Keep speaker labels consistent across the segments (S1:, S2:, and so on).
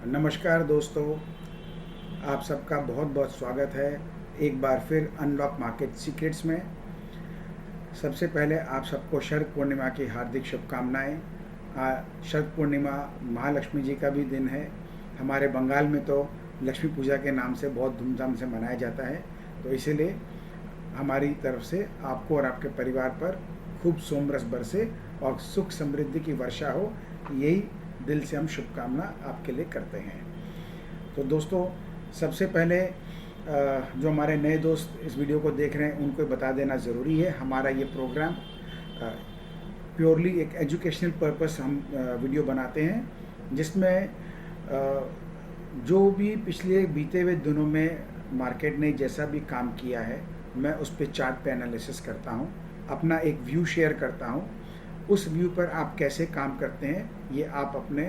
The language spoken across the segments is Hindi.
S1: नमस्कार दोस्तों, आप सबका बहुत बहुत स्वागत है एक बार फिर अनलॉक मार्केट सीक्रेट्स में। सबसे पहले आप सबको शरद पूर्णिमा की हार्दिक शुभकामनाएं। शरद पूर्णिमा महालक्ष्मी जी का भी दिन है। हमारे बंगाल में तो लक्ष्मी पूजा के नाम से बहुत धूमधाम से मनाया जाता है, तो इसीलिए हमारी तरफ से आपको और आपके परिवार पर खूब सोमरस बरसे और सुख समृद्धि की वर्षा हो, यही दिल से हम शुभकामना आपके लिए करते हैं। तो दोस्तों, सबसे पहले जो हमारे नए दोस्त इस वीडियो को देख रहे हैं उनको बता देना ज़रूरी है, हमारा ये प्रोग्राम प्योरली एक एजुकेशनल पर्पस हम वीडियो बनाते हैं, जिसमें जो भी पिछले बीते हुए दिनों में मार्केट ने जैसा भी काम किया है, मैं उस पर चार्ट पे एनालिसिस करता हूँ, अपना एक व्यू शेयर करता हूँ। उस व्यू पर आप कैसे काम करते हैं, ये आप अपने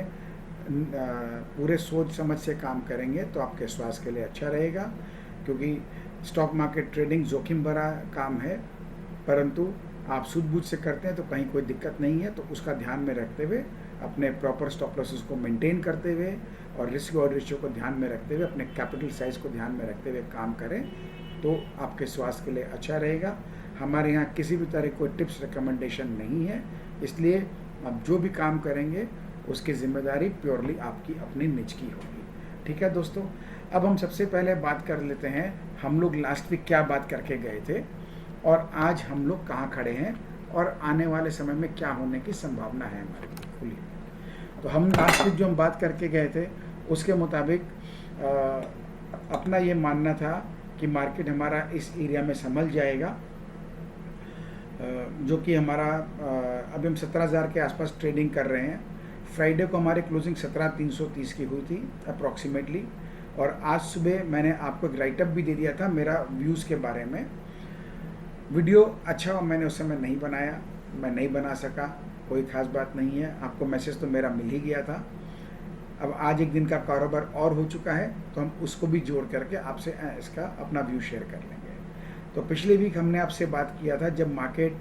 S1: पूरे सोच समझ से काम करेंगे तो आपके स्वास्थ्य के लिए अच्छा रहेगा, क्योंकि स्टॉक मार्केट ट्रेडिंग जोखिम भरा काम है, परंतु आप सूझबूझ से करते हैं तो कहीं कोई दिक्कत नहीं है। तो उसका ध्यान में रखते हुए, अपने प्रॉपर स्टॉप लॉसेस को मेंटेन करते हुए और रिस्क और रेशियो को ध्यान में रखते हुए, अपने कैपिटल साइज को ध्यान में रखते हुए काम करें तो आपके स्वास्थ्य के लिए अच्छा रहेगा। हमारे यहाँ किसी भी तरह कोई टिप्स रिकमेंडेशन नहीं है, इसलिए आप जो भी काम करेंगे उसकी जिम्मेदारी प्योरली आपकी अपनी निज की होगी। ठीक है दोस्तों, अब हम सबसे पहले बात कर लेते हैं हम लोग लास्ट वीक क्या बात करके गए थे और आज हम लोग कहाँ खड़े हैं और आने वाले समय में क्या होने की संभावना है हमारी खुली। तो हम लास्ट वीक जो हम बात करके गए थे उसके मुताबिक अपना ये मानना था कि मार्केट हमारा इस एरिया में संभल जाएगा, जो कि हमारा अभी हम 17,000 के आसपास ट्रेडिंग कर रहे हैं। फ्राइडे को हमारी क्लोजिंग 17,330 की हुई थी अप्रॉक्सीमेटली, और आज सुबह मैंने आपको एक राइटअप भी दे दिया था मेरा व्यूज़ के बारे में। वीडियो अच्छा मैंने उस समय नहीं बनाया, मैं नहीं बना सका, कोई ख़ास बात नहीं है, आपको मैसेज तो मेरा मिल ही गया था। अब आज एक दिन का कारोबार और हो चुका है, तो हम उसको भी जोड़ करके आपसे इसका अपना व्यू शेयर कर लेंगे। तो पिछले वीक हमने आपसे बात किया था जब मार्केट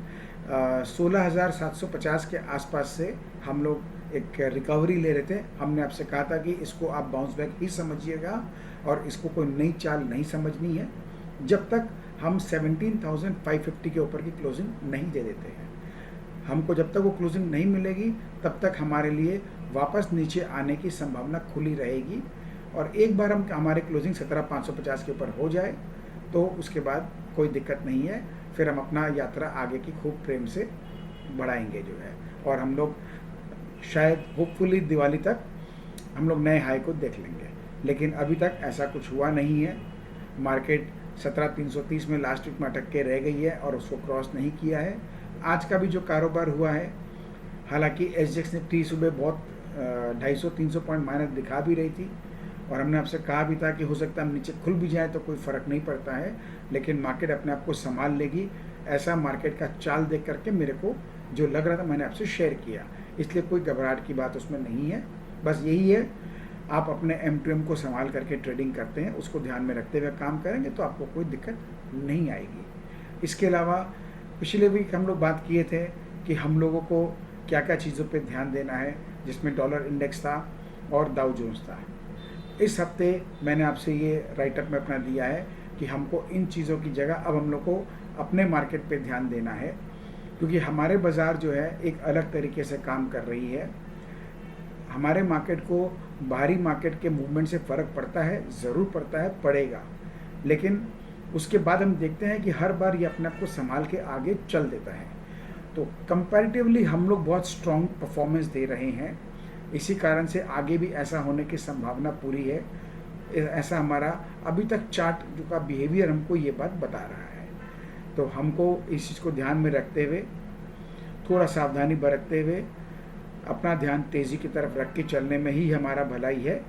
S1: 16,750 के आसपास से हम लोग एक रिकवरी ले रहे थे। हमने आपसे कहा था कि इसको आप बाउंस बैक ही समझिएगा और इसको कोई नई चाल नहीं समझनी है जब तक हम 17,550 के ऊपर की क्लोजिंग नहीं दे देते हैं। हमको जब तक वो क्लोजिंग नहीं मिलेगी तब तक हमारे लिए वापस नीचे आने की संभावना खुली रहेगी, और एक बार हम हमारे क्लोजिंग 17,550 के ऊपर हो जाए तो उसके बाद कोई दिक्कत नहीं है, फिर हम अपना यात्रा आगे की खूब प्रेम से बढ़ाएंगे जो है, और हम लोग शायद होपफुली दिवाली तक हम लोग नए हाई को देख लेंगे। लेकिन अभी तक ऐसा कुछ हुआ नहीं है। मार्केट 17,330 में लास्ट वीक में अटक के रह गई है और उसको क्रॉस नहीं किया है। आज का भी जो कारोबार हुआ है, हालांकि SGX निफ्टी सुबह बहुत 250-300 पॉइंट माइनस दिखा भी रही थी, और हमने आपसे कहा भी था कि हो सकता है हम नीचे खुल भी जाए तो कोई फ़र्क नहीं पड़ता है, लेकिन मार्केट अपने आप को संभाल लेगी। ऐसा मार्केट का चाल देख करके मेरे को जो लग रहा था मैंने आपसे शेयर किया, इसलिए कोई घबराहट की बात उसमें नहीं है। बस यही है, आप अपने M2M को संभाल करके ट्रेडिंग करते हैं, उसको ध्यान में रखते हुए काम करेंगे तो आपको कोई दिक्कत नहीं आएगी। इसके अलावा पिछले वीक हम लोग बात किए थे कि हम लोगों को क्या क्या चीज़ों पे ध्यान देना है, जिसमें डॉलर इंडेक्स था और डाउ जोन्स था। इस हफ्ते मैंने आपसे ये राइटअप में अपना दिया है कि हमको इन चीज़ों की जगह अब हम लोग को अपने मार्केट पे ध्यान देना है, क्योंकि हमारे बाज़ार जो है एक अलग तरीके से काम कर रही है। हमारे मार्केट को बाहरी मार्केट के मूवमेंट से फ़र्क पड़ता है, ज़रूर पड़ता है, पड़ेगा, लेकिन उसके बाद हम देखते हैं कि हर बार ये अपने आप को संभाल के आगे चल देता है। तो कंपैरेटिवली हम लोग बहुत स्ट्रॉन्ग परफॉर्मेंस दे रहे हैं, इसी कारण से आगे भी ऐसा होने की संभावना पूरी है। ऐसा हमारा अभी तक चार्ट जो का बिहेवियर हमको ये बात बता रहा है। तो हमको इस चीज़ को ध्यान में रखते हुए, थोड़ा सावधानी बरतते हुए, अपना ध्यान तेज़ी की तरफ रख के चलने में ही हमारा भलाई है।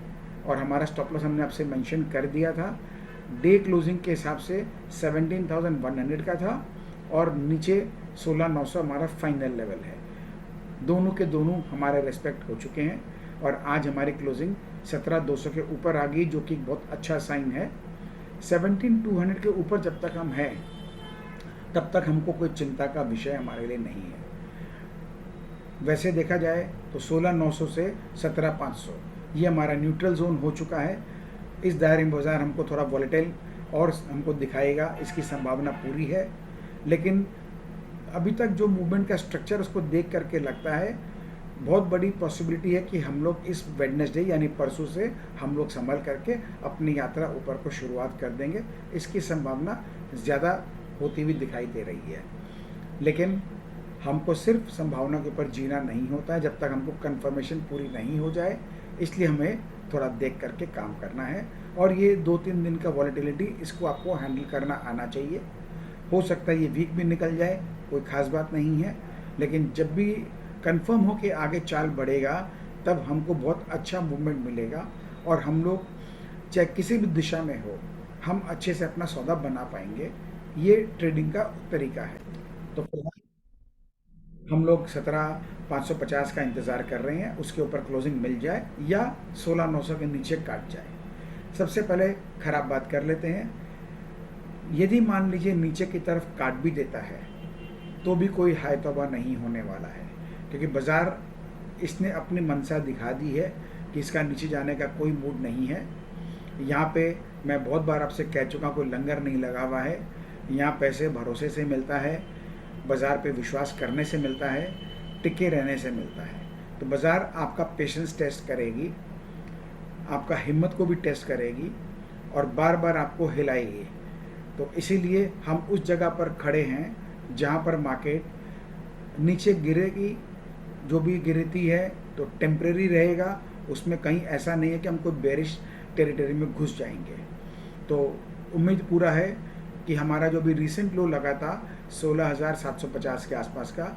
S1: और हमारा स्टॉप लॉस हमने आपसे मेंशन कर दिया था, डे क्लोजिंग के हिसाब से 17,100 का था, और नीचे 16,900 हमारा फाइनल लेवल है। दोनों के दोनों हमारे रेस्पेक्ट हो चुके हैं, और आज हमारी क्लोजिंग 17,200 के ऊपर आ गई, जो कि बहुत अच्छा साइन है। 17,200 के ऊपर जब तक हम हैं तब तक हमको कोई चिंता का विषय हमारे लिए नहीं है। वैसे देखा जाए तो 16,900 से 17,500 ये हमारा न्यूट्रल जोन हो चुका है। इस दायरे में बाज़ार हमको थोड़ा वॉलेटाइल और हमको दिखाएगा, इसकी संभावना पूरी है। लेकिन अभी तक जो मूवमेंट का स्ट्रक्चर उसको देख करके लगता है बहुत बड़ी पॉसिबिलिटी है कि हम लोग इस वेडनेसडे यानी परसों से हम लोग संभल करके अपनी यात्रा ऊपर को शुरुआत कर देंगे। इसकी संभावना ज़्यादा होती हुई दिखाई दे रही है। लेकिन हमको सिर्फ संभावना के ऊपर जीना नहीं होता है जब तक हमको कंफर्मेशन पूरी नहीं हो जाए। इसलिए हमें थोड़ा देख करके काम करना है। और ये 2-3 दिन का वॉलेटिलिटी, इसको आपको हैंडल करना आना चाहिए। हो सकता है ये वीक भी निकल जाए, कोई ख़ास बात नहीं है। लेकिन जब भी कंफर्म हो कि आगे चाल बढ़ेगा, तब हमको बहुत अच्छा मूवमेंट मिलेगा और हम लोग चाहे किसी भी दिशा में हो, हम अच्छे से अपना सौदा बना पाएंगे। ये ट्रेडिंग का तरीका है। तो फिलहाल हम लोग 17,550 का इंतज़ार कर रहे हैं, उसके ऊपर क्लोजिंग मिल जाए या 16,900 के नीचे काट जाए। सबसे पहले ख़राब बात कर लेते हैं। यदि मान लीजिए नीचे की तरफ काट भी देता है तो भी कोई हाय तौबा नहीं होने वाला है, क्योंकि बाज़ार इसने अपनी मंशा दिखा दी है कि इसका नीचे जाने का कोई मूड नहीं है। यहाँ पे मैं बहुत बार आपसे कह चुका, कोई लंगर नहीं लगा हुआ है। यहाँ पैसे भरोसे से मिलता है, बाज़ार पे विश्वास करने से मिलता है, टिके रहने से मिलता है। तो बाज़ार आपका पेशेंस टेस्ट करेगी, आपका हिम्मत को भी टेस्ट करेगी और बार बार आपको हिलाएगी। तो इसीलिए हम उस जगह पर खड़े हैं जहाँ पर मार्केट नीचे गिरेगी, जो भी गिरती है तो टेम्परेरी रहेगा, उसमें कहीं ऐसा नहीं है कि हम कोई बेरिश टेरिटरी में घुस जाएंगे। तो उम्मीद पूरा है कि हमारा जो भी रिसेंट लो लगा था 16,750 के आसपास का,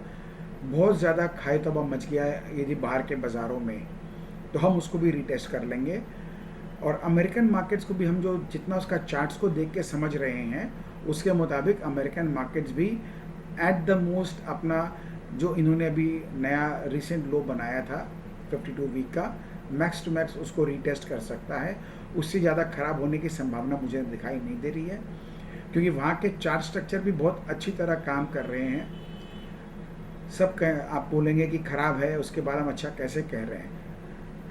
S1: बहुत ज़्यादा खाए तौबा मच गया है यदि बाहर के बाज़ारों में, तो हम उसको भी रीटेस्ट कर लेंगे। और अमेरिकन मार्केट्स को भी हम जो जितना उसका चार्ट्स को देख के समझ रहे हैं, उसके मुताबिक अमेरिकन मार्केट्स भी एट द मोस्ट अपना जो इन्होंने अभी नया रिसेंट लो बनाया था 52 वीक का, मैक्स टू मैक्स उसको रीटेस्ट कर सकता है। उससे ज़्यादा ख़राब होने की संभावना मुझे दिखाई नहीं दे रही है, क्योंकि वहाँ के चार्ट स्ट्रक्चर भी बहुत अच्छी तरह काम कर रहे हैं। सब आप बोलेंगे कि ख़राब है, उसके बाद हम अच्छा कैसे कह रहे हैं।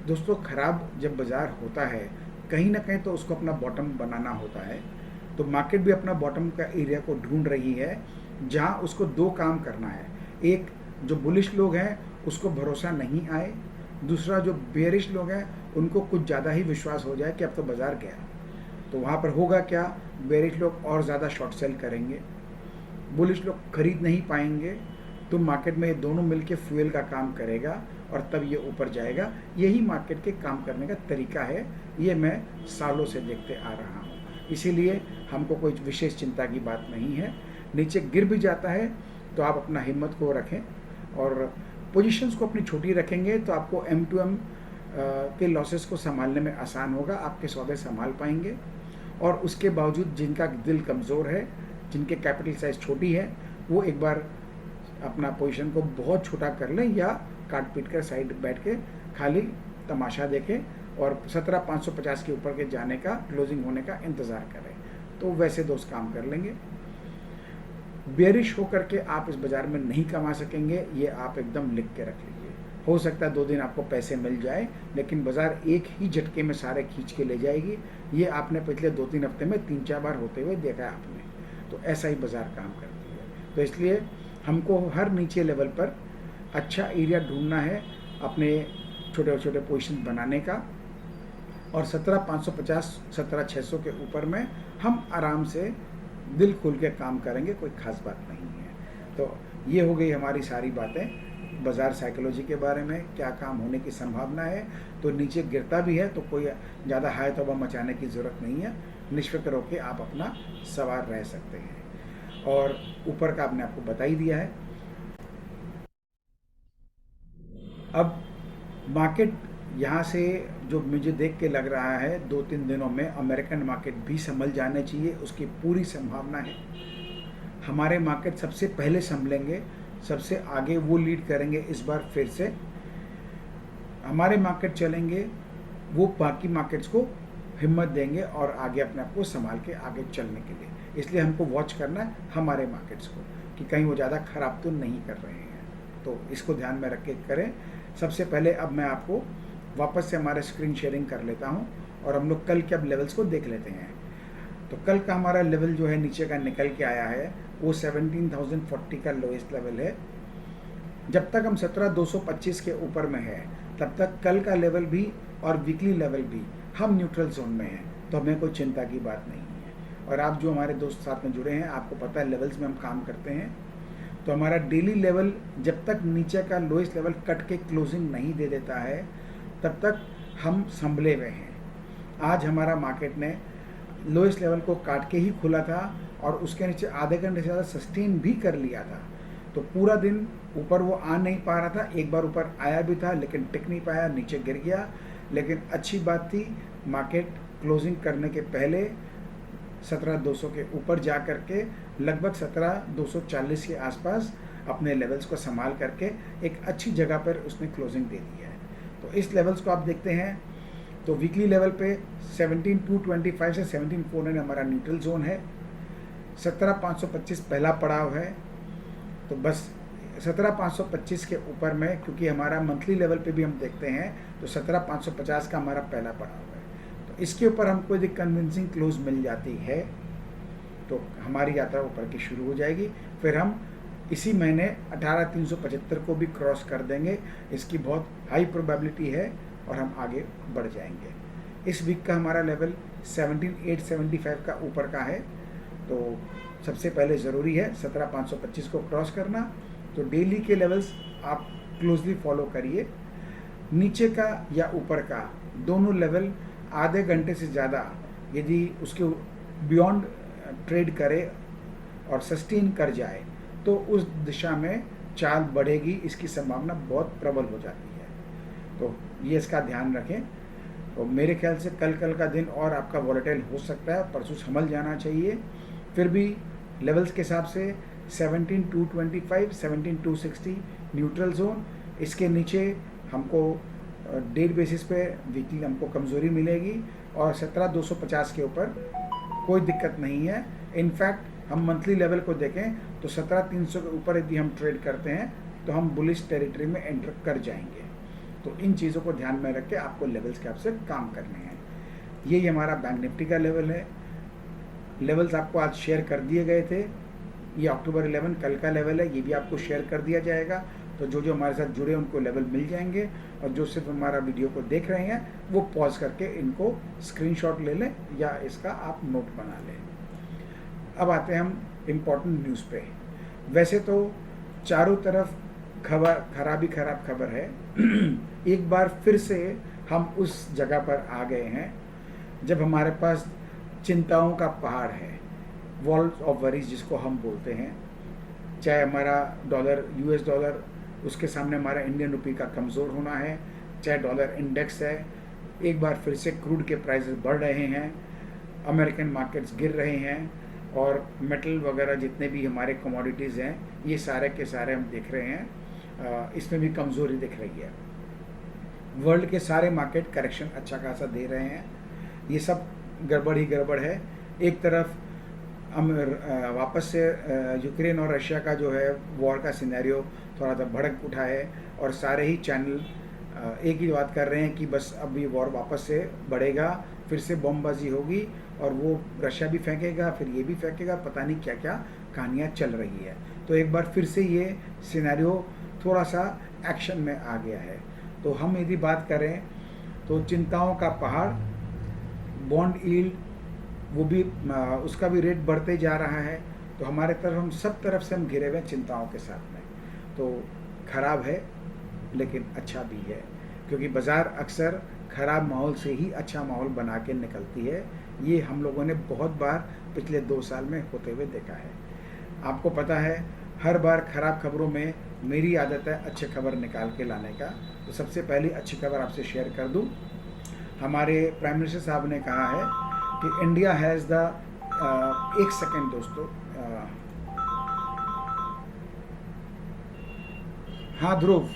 S1: दोस्तों, ख़राब जब बाज़ार होता है कहीं ना कहीं तो उसको अपना बॉटम बनाना होता है। तो मार्केट भी अपना बॉटम का एरिया को ढूंढ रही है, जहां उसको दो काम करना है। एक, जो बुलिश लोग हैं उसको भरोसा नहीं आए। दूसरा, जो बेरिश लोग हैं उनको कुछ ज़्यादा ही विश्वास हो जाए कि अब तो बाज़ार गया। तो वहाँ पर होगा क्या, बेरिश लोग और ज़्यादा शॉर्ट सेल करेंगे, बुलिश लोग खरीद नहीं पाएंगे। तो मार्केट में ये दोनों मिलके फ्यूल का काम करेगा और तब ये ऊपर जाएगा। यही मार्केट के काम करने का तरीका है, ये मैं सालों से देखते आ रहा हूँ। इसीलिए हमको कोई विशेष चिंता की बात नहीं है। नीचे गिर भी जाता है तो आप अपना हिम्मत को रखें और पोजीशंस को अपनी छोटी रखेंगे तो आपको M2M के लॉसेस को संभालने में आसान होगा, आपके सौदे संभाल पाएंगे। और उसके बावजूद जिनका दिल कमज़ोर है, जिनके कैपिटल साइज़ छोटी है, वो एक बार अपना पोजीशन को बहुत छोटा कर लें या काट पीट कर साइड बैठ के खाली तमाशा देखें और 17,550 के ऊपर के जाने का, क्लोजिंग होने का इंतज़ार करें। तो वैसे दोस्त काम कर लेंगे। बेरिश होकर के आप इस बाज़ार में नहीं कमा सकेंगे, ये आप एकदम लिख के रख लीजिए। हो सकता है 2 दिन आपको पैसे मिल जाए, लेकिन बाज़ार एक ही झटके में सारे खींच के ले जाएगी। ये आपने पिछले 2-3 हफ्ते में 3-4 बार होते हुए देखा है आपने। तो ऐसा ही बाज़ार काम करती है। तो इसलिए हमको हर नीचे लेवल पर अच्छा एरिया ढूंढना है अपने छोटे छोटे पोजीशन बनाने का, और 17,550 17,600 के ऊपर में हम आराम से दिल खोल के काम करेंगे, कोई ख़ास बात नहीं है। तो ये हो गई हमारी सारी बातें बाज़ार साइकोलॉजी के बारे में, क्या काम होने की संभावना है। तो नीचे गिरता भी है तो कोई ज़्यादा हाय तौबा मचाने की ज़रूरत नहीं है, निष्फिक्र होकर आप अपना सवार रह सकते हैं। और ऊपर का आपने आपको बता ही दिया है। अब मार्केट यहाँ से जो मुझे देख के लग रहा है 2-3 दिनों में अमेरिकन मार्केट भी संभल जाने चाहिए, उसकी पूरी संभावना है। हमारे मार्केट सबसे पहले संभलेंगे, सबसे आगे वो लीड करेंगे। इस बार फिर से हमारे मार्केट चलेंगे, वो बाकी मार्केट्स को हिम्मत देंगे और आगे अपने आप को संभाल के आगे चलने के लिए। इसलिए हमको वॉच करना है हमारे मार्केट्स को कि कहीं वो ज़्यादा ख़राब तो नहीं कर रहे हैं। तो इसको ध्यान में रख के करें। सबसे पहले अब मैं आपको वापस से हमारा स्क्रीन शेयरिंग कर लेता हूँ और हम लोग कल के अब लेवल्स को देख लेते हैं। तो कल का हमारा लेवल जो है नीचे का निकल के आया है, वो 17,040 का लोएस्ट लेवल है। जब तक हम 17,225 के ऊपर में है तब तक कल का लेवल भी और वीकली लेवल भी हम न्यूट्रल जोन में हैं, तो हमें कोई चिंता की बात नहीं है। और आप जो हमारे दोस्त साथ में जुड़े हैं, आपको पता है लेवल्स में हम काम करते हैं, तो हमारा डेली लेवल जब तक नीचे का लोएस्ट लेवल कट के क्लोजिंग नहीं दे देता है तब तक हम संभले हुए हैं। आज हमारा मार्केट ने लोएस्ट लेवल को काट के ही खुला था और उसके नीचे आधे घंटे से ज़्यादा सस्टेन भी कर लिया था। तो पूरा दिन ऊपर वो आ नहीं पा रहा था, एक बार ऊपर आया भी था लेकिन टिक नहीं पाया, नीचे गिर गया। लेकिन अच्छी बात थी, मार्केट क्लोजिंग करने के पहले 17,200 के ऊपर जा करके लगभग 17,240 के आसपास अपने लेवल्स को संभाल करके एक अच्छी जगह पर उसने क्लोजिंग दे दी है। तो इस लेवल्स को आप देखते हैं तो वीकली लेवल पे 17,225 से 17,400 हमारा न्यूट्रल जोन है, 17,525 पहला पड़ाव है। तो बस 17,525 के ऊपर में, क्योंकि हमारा मंथली लेवल पे भी हम देखते हैं तो 17,550 का हमारा पहला पड़ाव है। तो इसके ऊपर हमको यदि कन्विंसिंग क्लोज मिल जाती है तो हमारी यात्रा ऊपर की शुरू हो जाएगी। फिर हम इसी महीने 18,375 को भी क्रॉस कर देंगे, इसकी बहुत हाई प्रोबेबिलिटी है और हम आगे बढ़ जाएंगे। इस वीक का हमारा लेवल 17,875 का ऊपर का है, तो सबसे पहले ज़रूरी है 17,525 को क्रॉस करना। तो डेली के लेवल्स आप क्लोजली फॉलो करिए। नीचे का या ऊपर का दोनों लेवल आधे घंटे से ज़्यादा यदि उसके बियॉन्ड ट्रेड करे और सस्टेन कर जाए तो उस दिशा में चाल बढ़ेगी, इसकी संभावना बहुत प्रबल हो जाती है। तो ये इसका ध्यान रखें। तो मेरे ख्याल से कल का दिन और आपका वॉलेटाइल हो सकता है, परसों संभल जाना चाहिए। फिर भी लेवल्स के हिसाब से 17,225, 17,260 न्यूट्रल जोन, इसके नीचे हमको डेट बेसिस पे वीकली हमको कमज़ोरी मिलेगी और 17,250 के ऊपर कोई दिक्कत नहीं है। इनफैक्ट हम मंथली लेवल को देखें तो 17,300 के ऊपर यदि हम ट्रेड करते हैं तो हम बुलिश टेरिटरी में एंटर कर जाएंगे। तो इन चीज़ों को ध्यान में रख के आपको लेवल्स के आपसे काम करने हैं। यही हमारा बैंक निफ्टी का लेवल है। लेवल्स आपको आज शेयर कर दिए गए थे। ये अक्टूबर 11 कल का लेवल है, ये भी आपको शेयर कर दिया जाएगा। तो जो हमारे साथ जुड़े उनको लेवल मिल जाएंगे और जो सिर्फ हमारा वीडियो को देख रहे हैं वो पॉज करके इनको स्क्रीनशॉट ले लें या इसका आप नोट बना लें। अब आते हैं हम इम्पोर्टेंट न्यूज़ पे। वैसे तो चारों तरफ खराब खबर है। एक बार फिर से हम उस जगह पर आ गए हैं जब हमारे पास चिंताओं का पहाड़ है, वॉल्स ऑफ वरीज जिसको हम बोलते हैं। चाहे हमारा डॉलर, यूएस डॉलर, उसके सामने हमारा इंडियन रुपये का कमज़ोर होना है, चाहे डॉलर इंडेक्स है। एक बार फिर से क्रूड के प्राइसेस बढ़ रहे हैं, अमेरिकन मार्केट्स गिर रहे हैं और मेटल वगैरह जितने भी हमारे कमोडिटीज़ हैं ये सारे के सारे हम देख रहे हैं, इसमें भी कमज़ोरी दिख रही है। वर्ल्ड के सारे मार्केट करेक्शन अच्छा खासा दे रहे हैं। ये सब गड़बड़ ही गड़बड़ है। एक तरफ वापस से यूक्रेन और रशिया का जो है वॉर का सिनेरियो थोड़ा सा भड़क उठा है और सारे ही चैनल एक ही बात कर रहे हैं कि बस अब ये वॉर वापस से बढ़ेगा, फिर से बमबाजी होगी और वो रशिया भी फेंकेगा, फिर ये भी फेंकेगा, पता नहीं क्या क्या कहानियाँ चल रही है। तो एक बार फिर से ये सिनेरियो थोड़ा सा एक्शन में आ गया है। तो हम यदि बात करें तो चिंताओं का पहाड़, बॉन्ड यील्ड वो भी उसका भी रेट बढ़ते जा रहा है। तो हमारे तरफ हम सब तरफ से हम घिरे हुए चिंताओं के साथ में। तो खराब है लेकिन अच्छा भी है, क्योंकि बाज़ार अक्सर ख़राब माहौल से ही अच्छा माहौल बना के निकलती है। ये हम लोगों ने बहुत बार पिछले 2 साल में होते हुए देखा है। आपको पता है हर बार ख़राब खबरों में मेरी आदत है अच्छी खबर निकाल के लाने का। तो सबसे पहली अच्छी खबर आपसे शेयर कर दूं। हमारे प्राइम मिनिस्टर साहब ने कहा है कि इंडिया हैज़ द एक सेकेंड दोस्तों, हाँ ध्रुव,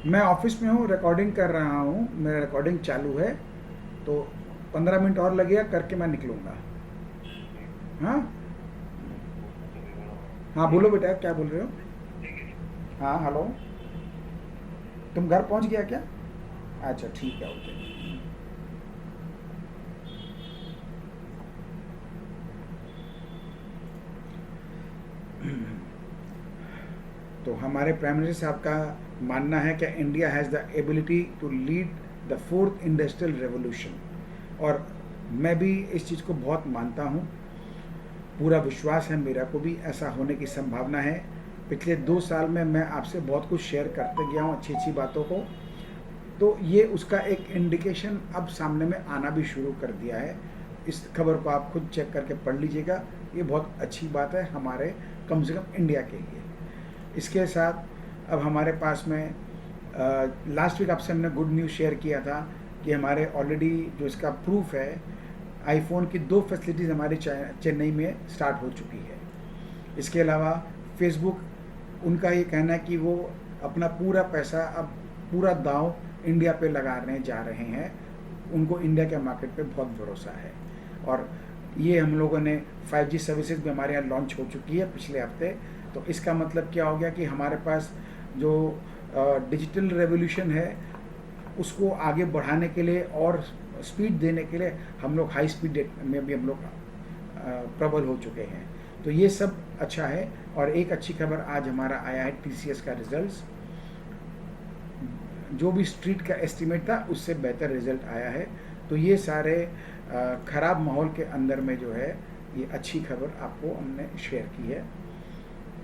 S1: मैं ऑफिस में हूँ, रिकॉर्डिंग कर रहा हूँ, मेरा रिकॉर्डिंग चालू है, तो 15 मिनट और लगेगा, करके मैं निकलूँगा। हाँ हाँ बोलो बेटा, क्या बोल रहे हो? हाँ हेलो, तुम घर पहुँच गया क्या? अच्छा ठीक है, ओके। तो हमारे प्राइम मिनिस्टर साहब का मानना है कि India has the ability to lead the fourth industrial revolution, और मैं भी इस चीज़ को बहुत मानता हूँ। पूरा विश्वास है मेरा को भी ऐसा होने की संभावना है। पिछले 2 साल में मैं आपसे बहुत कुछ शेयर करते गया हूँ, अच्छी अच्छी बातों को, तो ये उसका एक इंडिकेशन अब सामने में आना भी शुरू कर दिया है। इस खबर को आप खुद चेक करके पढ़ लीजिएगा, ये बहुत अच्छी बात है हमारे कम से कम इंडिया के लिए। इसके साथ अब हमारे पास में लास्ट वीक आपसे हमने गुड न्यूज़ शेयर किया था कि हमारे ऑलरेडी जो इसका प्रूफ है, आईफोन की 2 फैसिलिटीज़ हमारे चेन्नई में स्टार्ट हो चुकी है। इसके अलावा फेसबुक, उनका ये कहना है कि वो अपना पूरा पैसा, अब पूरा दांव इंडिया पे लगाने जा रहे हैं। उनको इंडिया के मार्केट पे बहुत भरोसा है, और ये हम लोगों ने 5G सर्विसेज भी हमारे यहाँ लॉन्च हो चुकी है पिछले हफ्ते। तो इसका मतलब क्या हो गया कि हमारे पास जो डिजिटल रेवोल्यूशन है उसको आगे बढ़ाने के लिए और स्पीड देने के लिए हम लोग हाई स्पीड में भी हम लोग प्रबल हो चुके हैं। तो ये सब अच्छा है। और एक अच्छी खबर आज हमारा आया है, TCS का रिजल्ट्स, जो भी स्ट्रीट का एस्टीमेट था उससे बेहतर रिजल्ट आया है। तो ये सारे ख़राब माहौल के अंदर में जो है ये अच्छी खबर आपको हमने शेयर की है।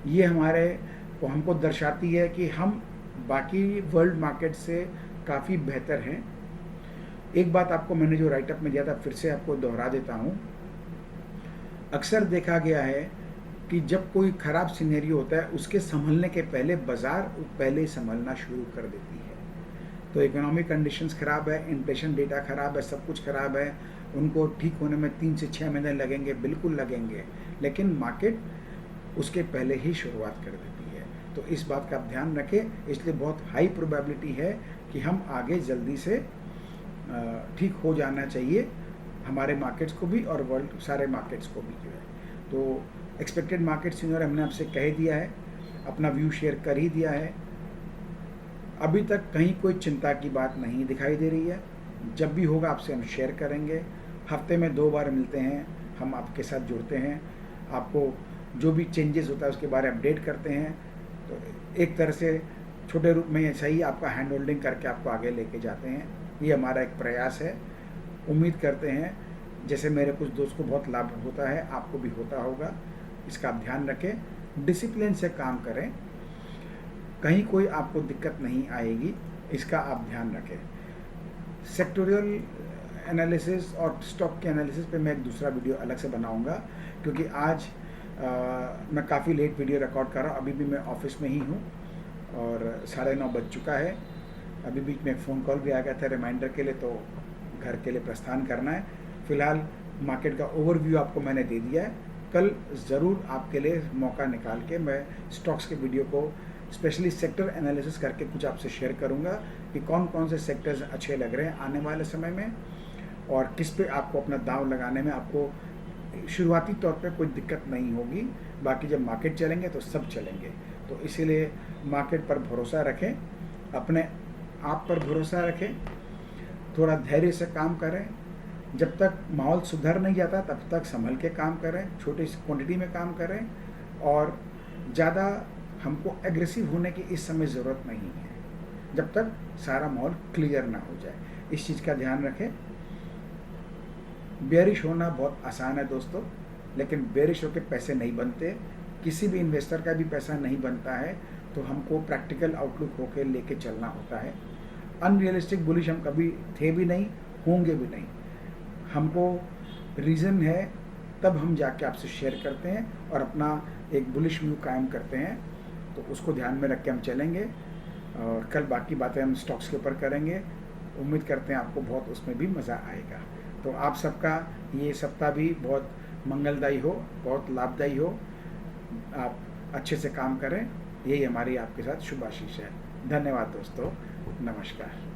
S1: ये हमारे को हमको दर्शाती है कि हम बाकी वर्ल्ड मार्केट से काफ़ी बेहतर हैं। एक बात आपको मैंने जो राइटअप में दिया था फिर से आपको दोहरा देता हूँ। अक्सर देखा गया है कि जब कोई ख़राब सिनेरियो होता है उसके संभलने के पहले बाज़ार पहले संभलना शुरू कर देती है। तो इकोनॉमिक कंडीशंस ख़राब है, इन्फ्लेशन डेटा ख़राब है, सब कुछ ख़राब है, उनको ठीक होने में 3 से 6 महीने लगेंगे, बिल्कुल लगेंगे, लेकिन मार्केट उसके पहले ही शुरुआत कर देती है। तो इस बात का आप ध्यान रखें। इसलिए बहुत हाई प्रोबेबिलिटी है कि हम आगे जल्दी से ठीक हो जाना चाहिए, हमारे मार्केट्स को भी और वर्ल्ड सारे मार्केट्स को भी जो है। तो एक्सपेक्टेड मार्केट सिनेरियो हमने आपसे कह दिया है, अपना व्यू शेयर कर ही दिया है। अभी तक कहीं कोई चिंता की बात नहीं दिखाई दे रही है। जब भी होगा आपसे हम शेयर करेंगे। हफ्ते में 2 बार मिलते हैं, हम आपके साथ जुड़ते हैं, आपको जो भी चेंजेस होता है उसके बारे में अपडेट करते हैं। तो एक तरह से छोटे रूप में ऐसा ही आपका हैंड होल्डिंग करके आपको आगे लेके जाते हैं। ये हमारा एक प्रयास है। उम्मीद करते हैं जैसे मेरे कुछ दोस्त को बहुत लाभ होता है, आपको भी होता होगा। इसका आप ध्यान रखें, डिसिप्लिन से काम करें, कहीं कोई आपको दिक्कत नहीं आएगी, इसका आप ध्यान रखें। सेक्टोरियल एनालिसिस और स्टॉक के एनालिसिस पे मैं एक दूसरा वीडियो अलग से बनाऊंगा, क्योंकि आज मैं काफ़ी लेट वीडियो रिकॉर्ड कर रहा हूँ। अभी भी मैं ऑफिस में ही हूँ और 9:30 बज चुका है। अभी बीच में एक फ़ोन कॉल भी आ गया था रिमाइंडर के लिए, तो घर के लिए प्रस्थान करना है। फ़िलहाल मार्केट का ओवरव्यू आपको मैंने दे दिया है। कल ज़रूर आपके लिए मौका निकाल के मैं स्टॉक्स के वीडियो को स्पेशली सेक्टर एनालिसिस करके कुछ आपसे शेयर करूंगा कि कौन कौन से सेक्टर्स अच्छे लग रहे हैं आने वाले समय में, और किस पे आपको अपना दांव लगाने में आपको शुरुआती तौर पे कोई दिक्कत नहीं होगी। बाकी जब मार्केट चलेंगे तो सब चलेंगे। तो इसीलिए मार्केट पर भरोसा रखें, अपने आप पर भरोसा रखें, थोड़ा धैर्य से काम करें। जब तक माहौल सुधर नहीं जाता तब तक संभल के काम करें, छोटी क्वांटिटी में काम करें, और ज़्यादा हमको एग्रेसिव होने की इस समय ज़रूरत नहीं है जब तक सारा माहौल क्लियर ना हो जाए। इस चीज़ का ध्यान रखें। बेयरिश होना बहुत आसान है दोस्तों, लेकिन बेयरिश होकर पैसे नहीं बनते। किसी भी इन्वेस्टर का भी पैसा नहीं बनता है। तो हमको प्रैक्टिकल आउटलुक होकर लेके चलना होता है। अनरियलिस्टिक बुलिश हम कभी थे भी नहीं, होंगे भी नहीं। हमको रीज़न है तब हम जाके आपसे शेयर करते हैं और अपना एक बुलिश व्यू कायम करते हैं। तो उसको ध्यान में रख के हम चलेंगे, और कल बाकी बातें हम स्टॉक्स के ऊपर करेंगे। उम्मीद करते हैं आपको बहुत उसमें भी मज़ा आएगा। तो आप सबका ये सप्ताह भी बहुत मंगलदायी हो, बहुत लाभदायी हो। आप अच्छे से काम करें, यही हमारी आपके साथ शुभ आशीष है। धन्यवाद दोस्तों, नमस्कार।